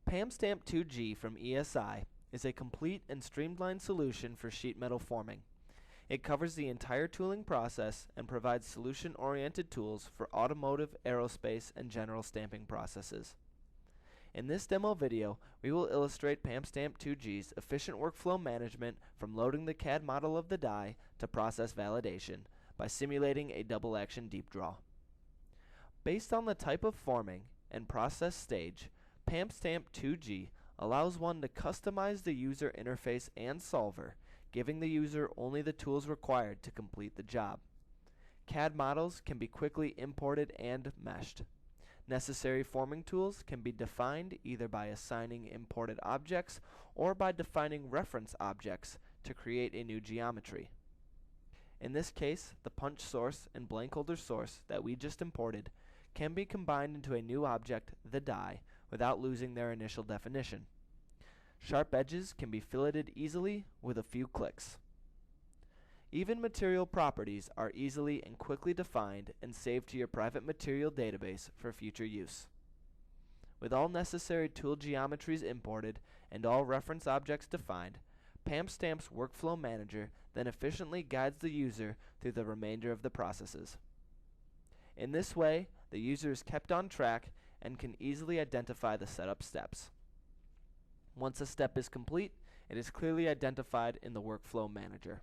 Pam Stamp 2G from ESI is a complete and streamlined solution for sheet metal forming. It covers the entire tooling process and provides solution-oriented tools for automotive, aerospace, and general stamping processes. In this demo video, we will illustrate Pam Stamp 2G's efficient workflow management from loading the CAD model of the die to process validation by simulating a double-action deep draw. Based on the type of forming and process stage, Pam Stamp 2G allows one to customize the user interface and solver, giving the user only the tools required to complete the job. CAD models can be quickly imported and meshed. Necessary forming tools can be defined either by assigning imported objects or by defining reference objects to create a new geometry. In this case, the punch source and blank holder source that we just imported can be combined into a new object, the die, without losing their initial definition. Sharp edges can be filleted easily with a few clicks. Even material properties are easily and quickly defined and saved to your private material database for future use. With all necessary tool geometries imported and all reference objects defined, Pam Stamp's Workflow Manager then efficiently guides the user through the remainder of the processes. In this way, the user is kept on track and can easily identify the setup steps. Once a step is complete, it is clearly identified in the Workflow Manager.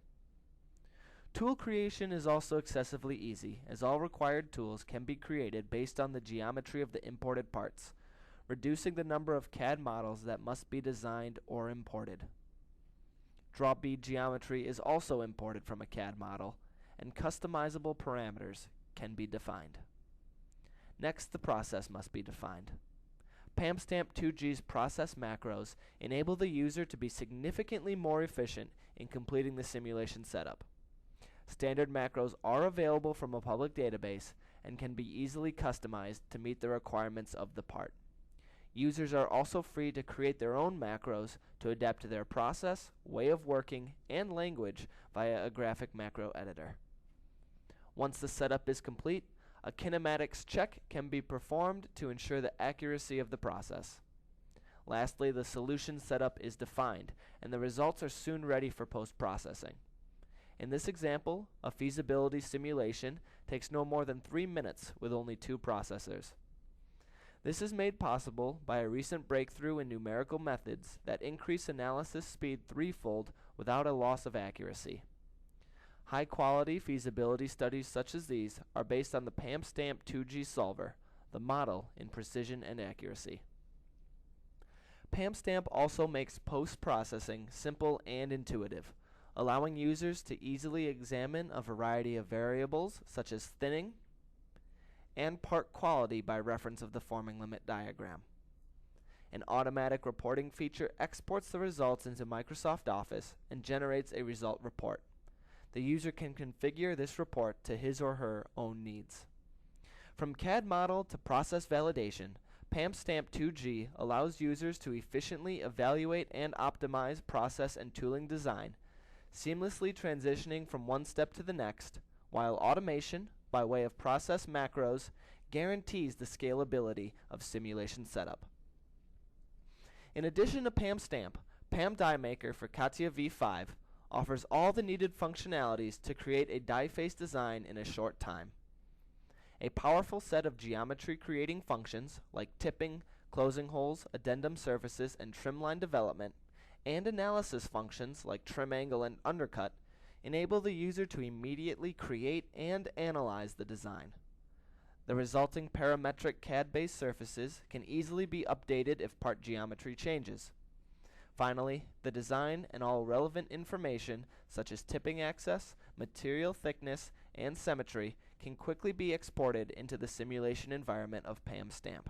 Tool creation is also excessively easy, as all required tools can be created based on the geometry of the imported parts, reducing the number of CAD models that must be designed or imported. Drop bead geometry is also imported from a CAD model, and customizable parameters can be defined. Next, the process must be defined. Pam Stamp 2G's process macros enable the user to be significantly more efficient in completing the simulation setup. Standard macros are available from a public database and can be easily customized to meet the requirements of the part. Users are also free to create their own macros to adapt to their process, way of working, and language via a graphic macro editor. Once the setup is complete, a kinematics check can be performed to ensure the accuracy of the process. Lastly, the solution setup is defined, and the results are soon ready for post-processing. In this example, a feasibility simulation takes no more than 3 minutes with only 2 processors. This is made possible by a recent breakthrough in numerical methods that increase analysis speed threefold without a loss of accuracy. High-quality feasibility studies such as these are based on the Pam Stamp 2G solver, the model in precision and accuracy. Pam Stamp also makes post-processing simple and intuitive, allowing users to easily examine a variety of variables such as thinning and part quality by reference of the forming limit diagram. An automatic reporting feature exports the results into Microsoft Office and generates a result report. The user can configure this report to his or her own needs. From CAD model to process validation, Pam Stamp 2G allows users to efficiently evaluate and optimize process and tooling design, seamlessly transitioning from one step to the next, while automation, by way of process macros, guarantees the scalability of simulation setup. In addition to Pam Stamp, Pam Die Maker for CATIA V5 offers all the needed functionalities to create a die face design in a short time. A powerful set of geometry creating functions like tipping, closing holes, addendum surfaces, and trim line development, and analysis functions like trim angle and undercut enable the user to immediately create and analyze the design. The resulting parametric CAD-based surfaces can easily be updated if part geometry changes. Finally, the design and all relevant information such as tipping access, material thickness, and symmetry can quickly be exported into the simulation environment of Pam Stamp,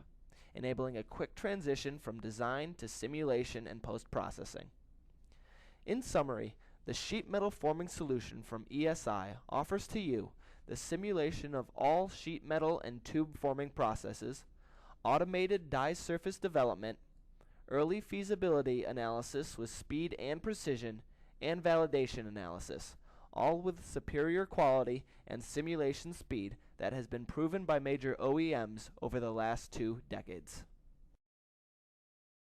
enabling a quick transition from design to simulation and post-processing. In summary, the sheet metal forming solution from ESI offers to you the simulation of all sheet metal and tube forming processes, automated die surface development, early feasibility analysis with speed and precision, and validation analysis, all with superior quality and simulation speed that has been proven by major OEMs over the last 2 decades.